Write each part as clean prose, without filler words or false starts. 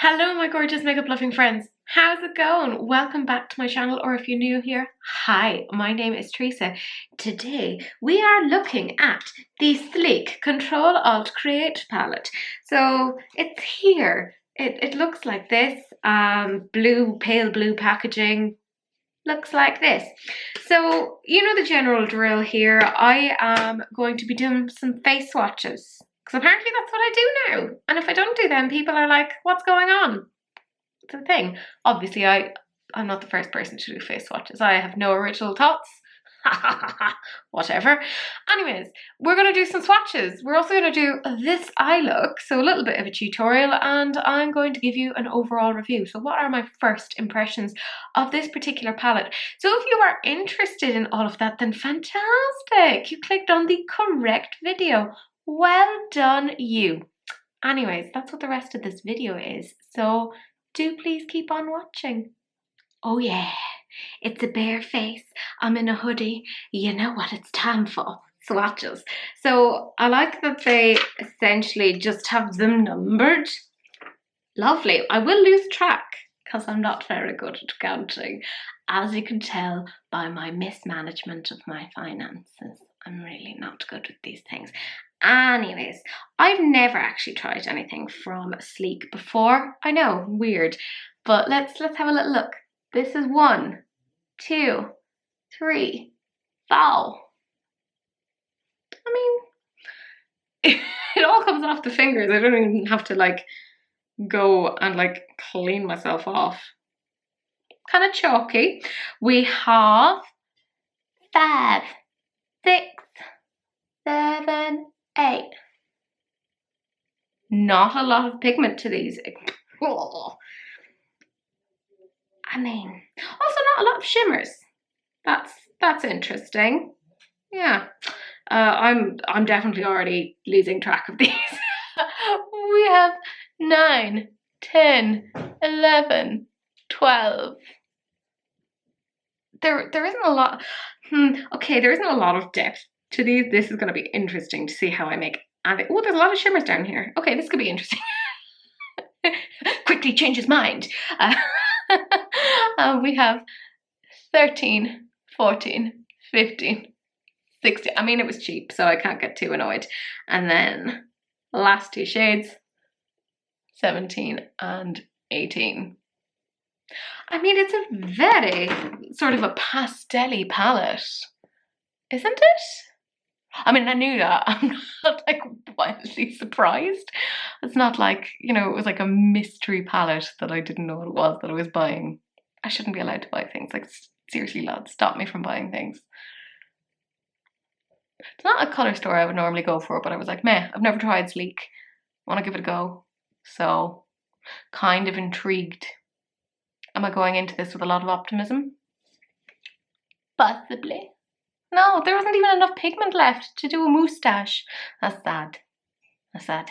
Hello my gorgeous makeup loving friends, how's it going? Welcome back to my channel, or if you're new here, hi, my name is Teresa. Today we are looking at the sleek Ctrl-Alt-Create palette. So it's here, it looks like this, pale blue packaging, looks like this. So you know the general drill here. I am going to be doing some face swatches, because apparently that's what I do now. And if I don't do them, people are like, what's going on? It's a thing. Obviously, I'm not the first person to do face swatches. I have no original thoughts. Whatever. Anyways, we're going to do some swatches. We're also going to do this eye look, so a little bit of a tutorial, and I'm going to give you an overall review. So what are my first impressions of this particular palette? So if you are interested in all of that, then fantastic! You clicked on the correct video. Well done, you. Anyways, that's what the rest of this video is, so do please keep on watching. Oh yeah, it's a bare face, I'm in a hoodie, you know what it's time for, swatches. So I like that they essentially just have them numbered. Lovely. I will lose track because I'm not very good at counting, as you can tell by my mismanagement of my finances. I'm really not good with these things. Anyways, I've never actually tried anything from Sleek before. I know, weird, but let's have a little look. This is 1, 2, 3, 4. I mean, it all comes off the fingers. I don't even have to like go and like clean myself off. Kind of chalky. We have 5, 6, 7, 8. Not a lot of pigment to these. I mean, also not a lot of shimmers. That's interesting. Yeah, I'm definitely already losing track of these. We have 9, 10, 11, 12. There isn't a lot. Okay, there isn't a lot of depth to these. This is going to be interesting to see how I make. Oh, there's a lot of shimmers down here. Okay, this could be interesting. Quickly change his mind. We have 13, 14, 15, 16. I mean, it was cheap, so I can't get too annoyed. And then last 2 shades, 17 and 18. I mean, it's a very sort of a pastel-y palette, isn't it? I mean, I knew that. I'm not like wildly surprised. It's not like, you know, it was like a mystery palette that I didn't know what it was that I was buying. I shouldn't be allowed to buy things. Like, seriously, lads, stop me from buying things. It's not a colour store I would normally go for, but I was like, meh, I've never tried Sleek. I want to give it a go. So, kind of intrigued. Am I going into this with a lot of optimism? Possibly. No, there wasn't even enough pigment left to do a moustache. That's sad. That's sad.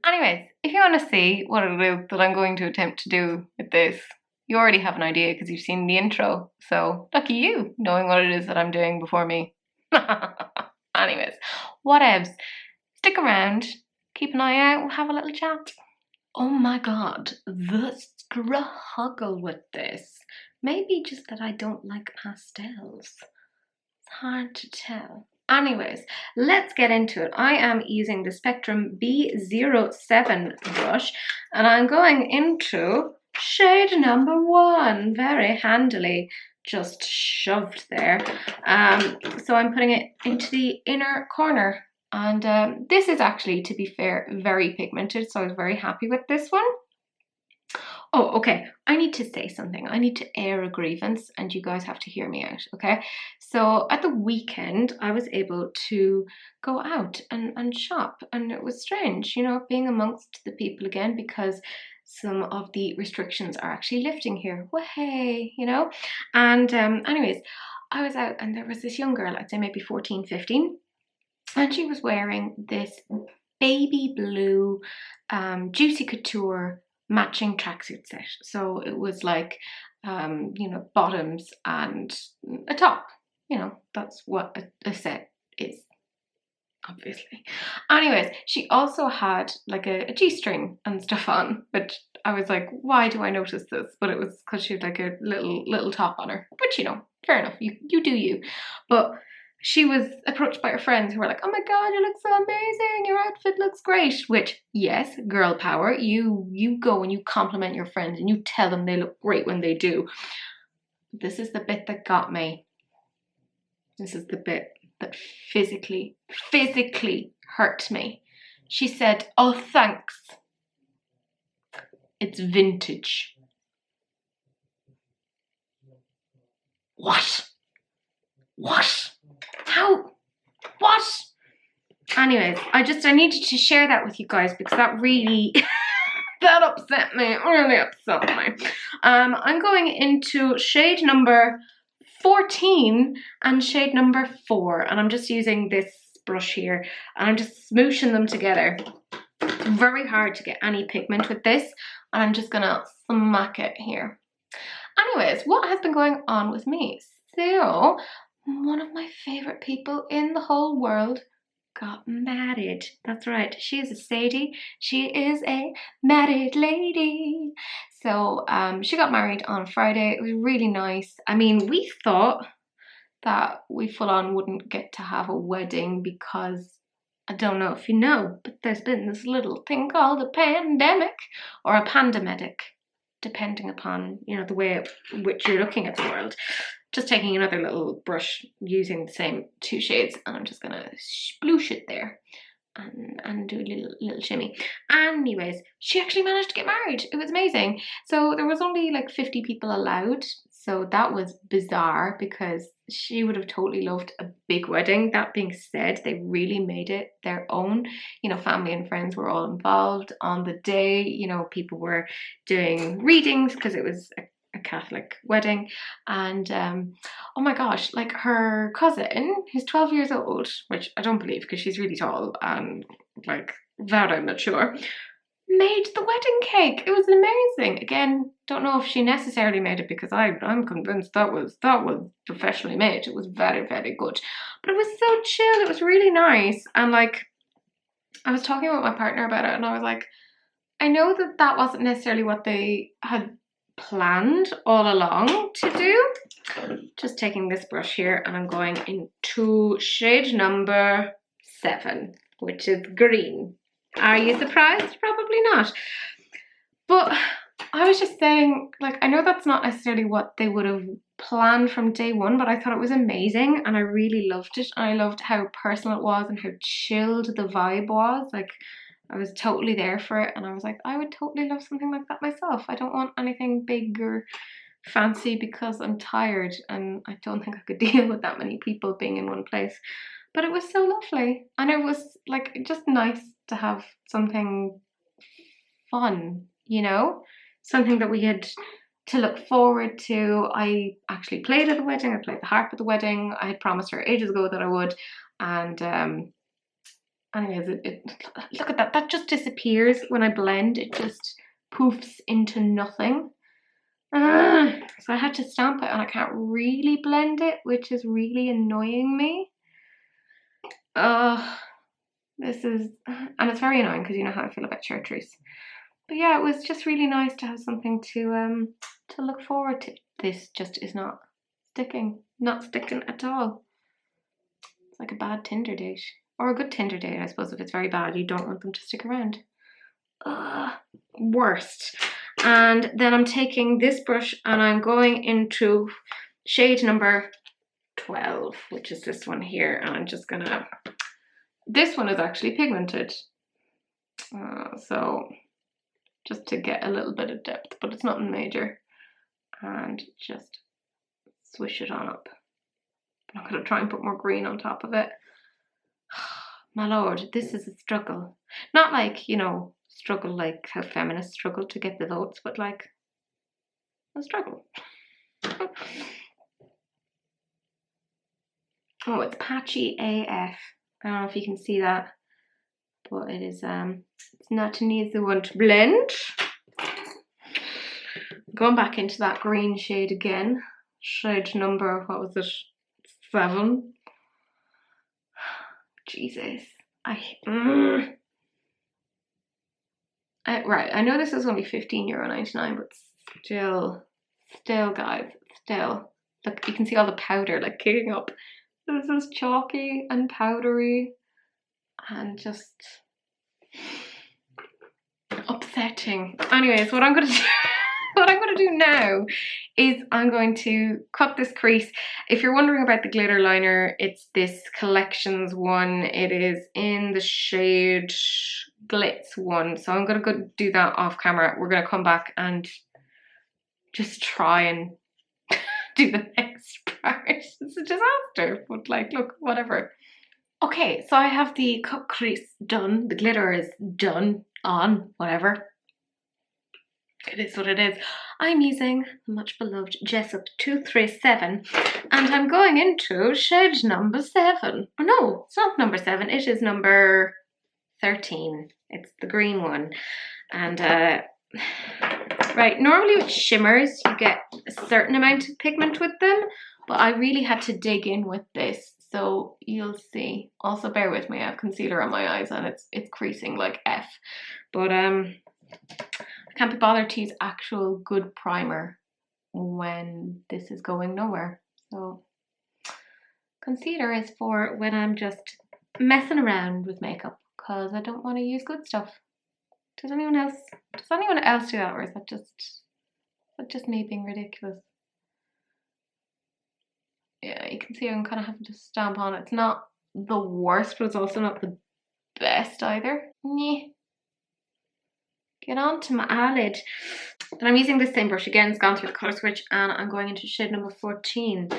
Anyways, if you want to see what it is that I'm going to attempt to do with this, you already have an idea because you've seen the intro. So, lucky you, knowing what it is that I'm doing before me. Anyways, whatevs. Stick around, keep an eye out, we'll have a little chat. Oh my god, the struggle with this. Maybe just that I don't like pastels. Hard to tell. Anyways, let's get into it. I am using the Spectrum B07 brush, and I'm going into shade number 1, very handily just shoved there. So I'm putting it into the inner corner, and this is actually, to be fair, very pigmented, so I was very happy with this one. Oh, okay, I need to say something. I need to air a grievance, and you guys have to hear me out, okay? So at the weekend, I was able to go out and shop, and it was strange, you know, being amongst the people again, because some of the restrictions are actually lifting here. Way, you know? And anyways, I was out, and there was this young girl, I'd say maybe 14, 15, and she was wearing this baby blue Juicy Couture matching tracksuit set. So it was like, you know, bottoms and a top. You know, that's what a set is, obviously. Anyways, she also had like a G-string and stuff on, which I was like, why do I notice this? But it was because she had like a little top on her, which, you know, fair enough, you do you. But she was approached by her friends who were like, oh my God, you look so amazing, your outfit looks great. Which, yes, girl power, you go and you compliment your friends and you tell them they look great when they do. This is the bit that got me. This is the bit that physically hurt me. She said, oh, thanks. It's vintage. What? How? What? Anyways, I needed to share that with you guys because that really, that upset me. Really upset me. I'm going into shade number 14 and shade number 4. And I'm just using this brush here and I'm just smooshing them together. It's very hard to get any pigment with this. And I'm just gonna smack it here. Anyways, what has been going on with me? So, one of my favorite people in the whole world got married. That's right, she is a Sadie. She is a married lady. So, she got married on Friday. It was really nice. I mean, we thought that we full on wouldn't get to have a wedding because I don't know if you know, but there's been this little thing called a pandemic or a pandemic, depending upon, you know, the way in which you're looking at the world. Just taking another little brush using the same 2 shades and I'm just gonna sploosh it there and do a little shimmy. Anyways, she actually managed to get married. It was amazing. So there was only like 50 people allowed. So that was bizarre because she would have totally loved a big wedding. That being said, they really made it their own. You know, family and friends were all involved on the day. You know, people were doing readings because it was a Catholic wedding. And oh my gosh, like her cousin, who's 12 years old, which I don't believe because she's really tall and like that I'm not sure, made the wedding cake. It was amazing. Again, don't know if she necessarily made it because I'm convinced that was professionally made. It was very, very good. But it was so chill. It was really nice. And like, I was talking with my partner about it and I was like, I know that wasn't necessarily what they had planned all along to do. Just taking this brush here and I'm going into shade number 7, which is green. Are you surprised? Probably not. But I was just saying, like, I know that's not necessarily what they would have planned from day one, but I thought it was amazing and I really loved it. And I loved how personal it was and how chilled the vibe was. Like, I was totally there for it and I was like, I would totally love something like that myself. I don't want anything big or fancy because I'm tired and I don't think I could deal with that many people being in one place. But it was so lovely and it was like just nice to have something fun, you know, something that we had to look forward to. I actually played at the wedding. I played the harp at the wedding. I had promised her ages ago that I would. And anyways, look at that. That just disappears when I blend. It just poofs into nothing. So I had to stamp it and I can't really blend it, which is really annoying me. This is, and it's very annoying because you know how I feel about chartreuse. But yeah, it was just really nice to have something to look forward to. This just is not sticking at all. It's like a bad Tinder date. Or a good Tinder date, I suppose. If it's very bad, you don't want them to stick around. Worst. And then I'm taking this brush and I'm going into shade number 12, which is this one here. And I'm just gonna, this one is actually pigmented. So just to get a little bit of depth, but it's nothing major. And just swish it on up. I'm gonna try and put more green on top of it. My lord, this is a struggle. Not like, you know, struggle like how feminists struggle to get the votes, but like a struggle. Oh, it's patchy AF. I don't know if you can see that, but it is it's not an easy one to blend. Going back into that green shade again. Shade number, what was it? 7. Jesus. Right, I know this is only €15.99, but still, guys, still. Look, you can see all the powder like kicking up. This is chalky and powdery and just upsetting. Anyways, what I'm gonna do, what I'm gonna do now is I'm going to cut this crease. If you're wondering about the glitter liner, it's this Collections one. It is in the shade Glitz one. So I'm gonna go do that off camera. We're gonna come back and just try and do the next part. It's a disaster, but like, look, whatever. Okay, so I have the cut crease done. The glitter is done on, whatever. It is what it is. I'm using the much beloved Jessup 237 and I'm going into shade number 7. Oh no, it's not number 7, it is number 13. It's the green one. And right, normally with shimmers you get a certain amount of pigment with them, but I really had to dig in with this, so you'll see. Also bear with me, I have concealer on my eyes and it's creasing like F. But I can't be bothered to use actual good primer when this is going nowhere. So concealer is for when I'm just messing around with makeup, because I don't want to use good stuff. Does anyone else do that, or is that just me being ridiculous? Yeah, you can see I'm kind of having to stamp on it. It's not the worst, but it's also not the best either. Nyeh. Get on to my eyelid. And I'm using this same brush again. It's gone through the colour switch, and I'm going into shade number 14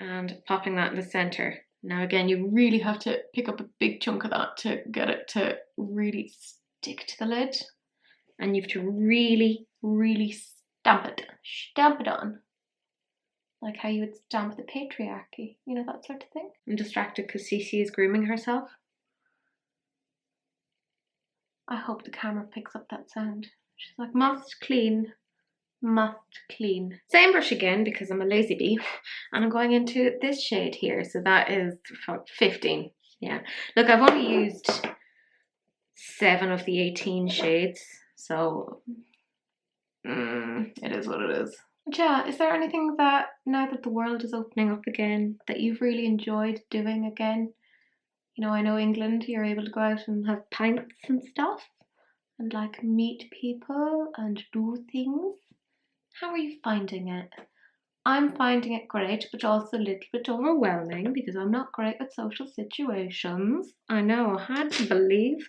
and popping that in the centre. Now again, you really have to pick up a big chunk of that to get it to really stick to the lid. And you have to really, really stamp it on. Like how you would stamp the patriarchy, you know, that sort of thing. I'm distracted because Cece is grooming herself. I hope the camera picks up that sound. She's like, must clean, must clean. Same brush again because I'm a lazy bee, and I'm going into this shade here. So that is 15. Yeah. Look, I've only used 7 of the 18 shades, so it is what it is. But yeah, is there anything that, now that the world is opening up again, that you've really enjoyed doing again? You know, I know England, you're able to go out and have pints and stuff and like meet people and do things. How are you finding it? I'm finding it great, but also a little bit overwhelming because I'm not great with social situations. I know, hard to believe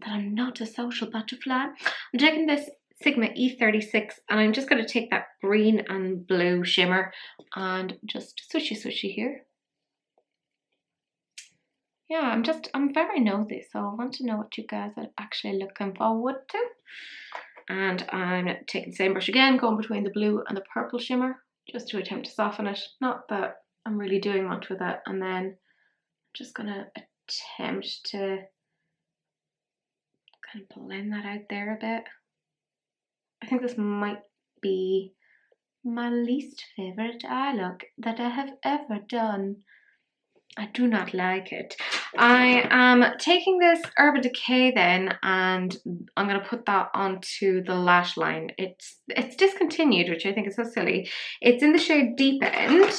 that I'm not a social butterfly. I'm taking this Sigma E36 and I'm just going to take that green and blue shimmer and just swishy here. Yeah, I'm very nosy, so I want to know what you guys are actually looking forward to. And I'm taking the same brush again, going between the blue and the purple shimmer, just to attempt to soften it. Not that I'm really doing much with it. And then I'm just gonna attempt to kind of blend that out there a bit. I think this might be my least favorite eye look that I have ever done. I do not like it. I am taking this Urban Decay then, and I'm going to put that onto the lash line. It's discontinued, which I think is so silly. It's in the shade Deep End,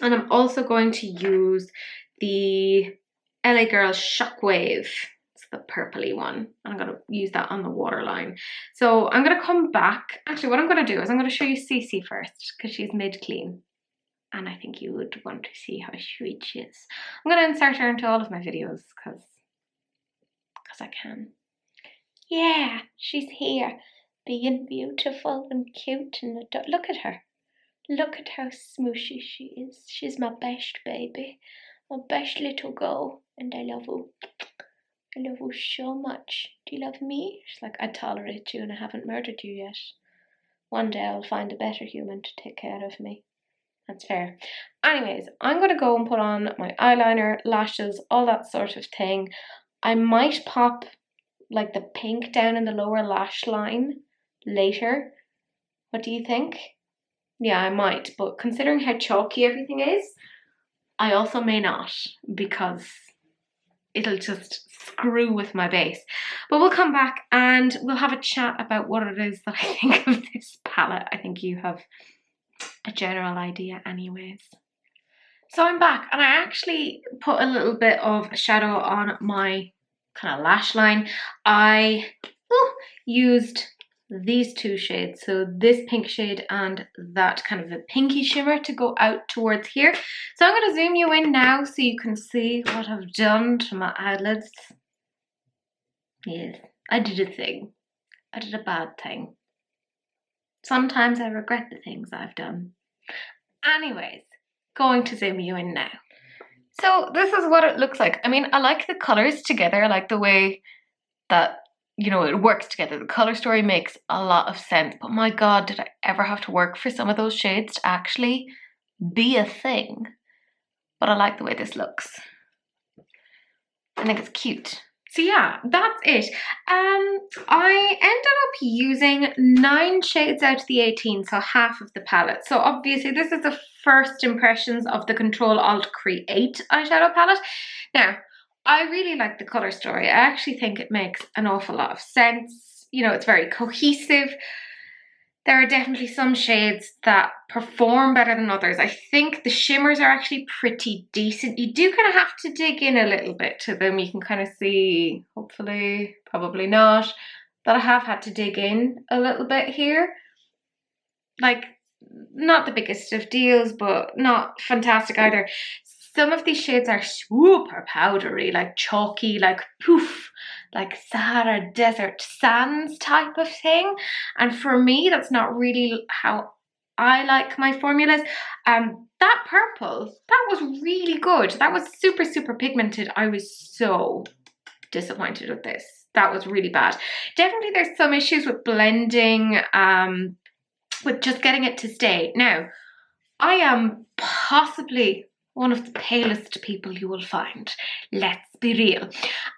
and I'm also going to use the LA Girl Shockwave. It's the purpley one. I'm going to use that on the waterline. So I'm going to come back. Actually, what I'm going to do is I'm going to show you Cece first, because she's mid-clean. And I think you would want to see how sweet she is. I'm going to insert her into all of my videos because I can. Yeah, she's here, being beautiful and cute and look at her. Look at how smooshy she is. She's my best baby, my best little girl, and I love her. I love her so much. Do you love me? She's like, I tolerate you and I haven't murdered you yet. One day I'll find a better human to take care of me. That's fair. Anyways, I'm going to go and put on my eyeliner, lashes, all that sort of thing. I might pop like the pink down in the lower lash line later. What do you think? Yeah, I might. But considering how chalky everything is, I also may not, because it'll just screw with my base. But we'll come back and we'll have a chat about what it is that I think of this palette. I think you have a general idea anyways. So I'm back and I actually put a little bit of shadow on my kind of lash line. I used these two shades, so this pink shade and that kind of a pinky shimmer to go out towards here. So I'm going to zoom you in now so you can see what I've done to my eyelids. Yes, I did a thing. I did a bad thing. Sometimes I regret the things I've done. Anyways, going to zoom you in now. So this is what it looks like. I mean, I like the colours together. I like the way that, you know, it works together. The colour story makes a lot of sense. But my God, did I ever have to work for some of those shades to actually be a thing. But I like the way this looks. I think it's cute. So yeah, that's it. I ended up using 9 shades out of the 18, so half of the palette. So obviously this is the first impressions of the Ctrl-Alt-Create eyeshadow palette. Now, I really like the colour story. I actually think it makes an awful lot of sense. You know, it's very cohesive. There are definitely some shades that perform better than others. I think the shimmers are actually pretty decent. You do kind of have to dig in a little bit to them. You can kind of see, hopefully, probably not, that I have had to dig in a little bit here. Like, not the biggest of deals, but not fantastic either. Some of these shades are super powdery, like chalky, like poof, like Sahara Desert sands type of thing. And for me, that's not really how I like my formulas. That purple, that was really good. That was super, super pigmented. I was so disappointed with this. That was really bad. Definitely there's some issues with blending, with just getting it to stay. Now, I am possibly one of the palest people you will find. Let's be real.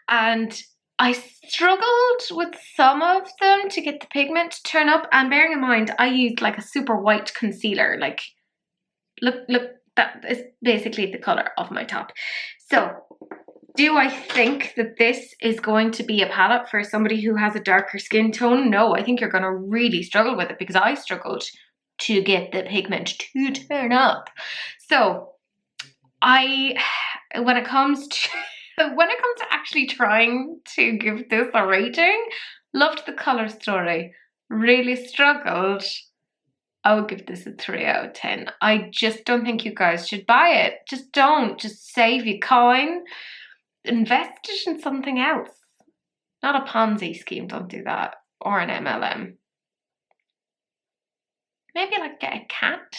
And I struggled with some of them to get the pigment to turn up. And bearing in mind, I used like a super white concealer. Like, look, that is basically the color of my top. So, do I think that this is going to be a palette for somebody who has a darker skin tone? No, I think you're going to really struggle with it because I struggled to get the pigment to turn up. So, when it comes to actually trying to give this a rating, loved the colour story, really struggled. I would give this a 3 out of 10. I just don't think you guys should buy it. Just don't. Just save your coin. Invest it in something else. Not a Ponzi scheme, don't do that. Or an MLM. Maybe like get a cat.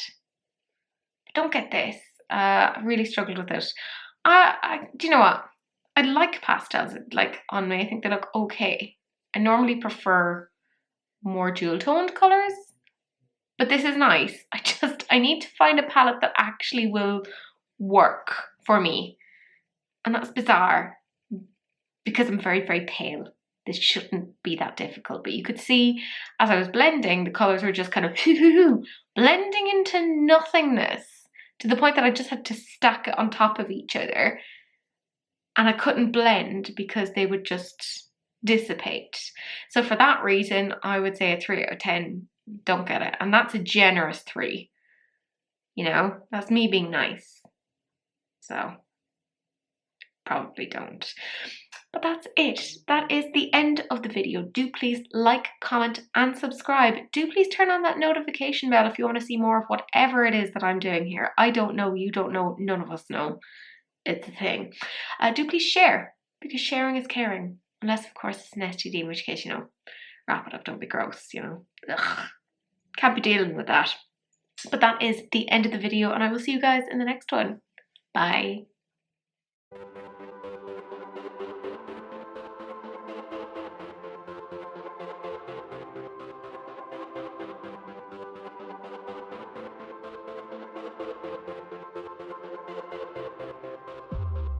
Don't get this. I really struggled with it. Do you know what? I like pastels like on me. I think they look okay. I normally prefer more dual toned colours. But this is nice. I need to find a palette that actually will work for me. And that's bizarre because I'm very, very pale. This shouldn't be that difficult. But you could see as I was blending, the colours were just kind of blending into nothingness to the point that I just had to stack it on top of each other. And I couldn't blend because they would just dissipate. So for that reason, I would say a 3 out of 10. Don't get it. And that's a generous 3. You know, that's me being nice. So probably don't. But that's it. That is the end of the video. Do please like, comment and subscribe. Do please turn on that notification bell if you want to see more of whatever it is that I'm doing here. I don't know, you don't know, none of us know. It's a thing. Do please share, because sharing is caring. Unless, of course, it's an STD, in which case, you know, wrap it up, don't be gross, you know. Ugh. Can't be dealing with that. But that is the end of the video, and I will see you guys in the next one. Bye.